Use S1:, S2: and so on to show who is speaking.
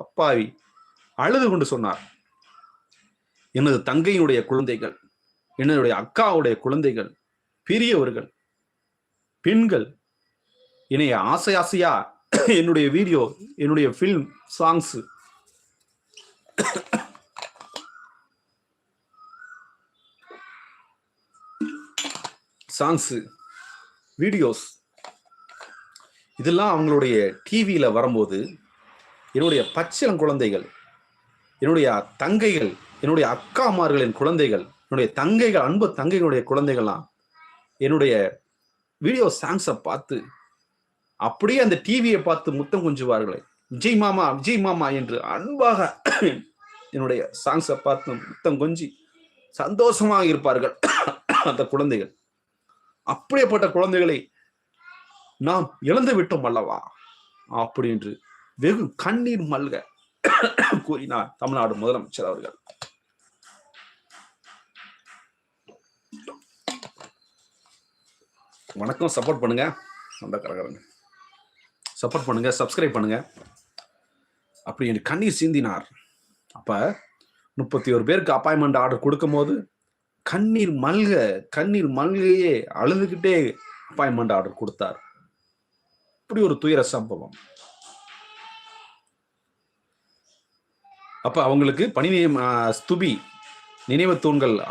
S1: அப்பாவி அழுது கொண்டு சொன்னார், எனது தங்கையினுடைய குழந்தைகள், என்னுடைய அக்காவுடைய குழந்தைகள், பெரியவர்கள், பெண்கள் என்னைய ஆசை ஆசையா என்னுடைய வீடியோ, என்னுடைய பிலிம் சாங்ஸ் வீடியோஸ் இதெல்லாம் அவங்களுடைய டிவியில வரும்போது என்னுடைய பச்சிளம் குழந்தைகள், என்னுடைய தங்கைகள், என்னுடைய அக்காமார்களின் குழந்தைகள், என்னுடைய தங்கைகள், அன்பு தங்கைகளுடைய குழந்தைகள்லாம் என்னுடைய வீடியோ சாங்ஸை பார்த்து அப்படியே அந்த டிவியை பார்த்து முத்தம் கொஞ்சுவார்களே, விஜய் மாமா விஜய் மாமா என்று அன்பாக என்னுடைய சாங்ஸை பார்த்து முத்தம் கொஞ்சி சந்தோஷமாக இருப்பார்கள் அந்த குழந்தைகள். அப்படியேப்பட்ட குழந்தைகளை நாம் இழந்து விட்டோம் அல்லவா அப்படி என்று வெகு கண்ணீர் மல்க கூறினார் தமிழ்நாடு முதலமைச்சர் அவர்கள். வணக்கம். சப்போர்ட் பண்ணுங்க, அந்த கரகரங்க சப்போர்ட் பண்ணுங்க, சப்ஸ்கிரைப் பண்ணுங்க. அப்படி என்று கண்ணீர் சிந்தினார். அப்ப 31 பேருக்கு அப்பாயின்மெண்ட் ஆர்டர் கொடுக்கும் போது கண்ணீர் மல்கையே அழுதுகிட்டே அப்பாயின்மெண்ட் ஆர்டர் கொடுத்தார். இப்படி ஒரு துயர சம்பவம். அப்ப அவங்களுக்கு ஸ்துபி நினைவு தூண்கள்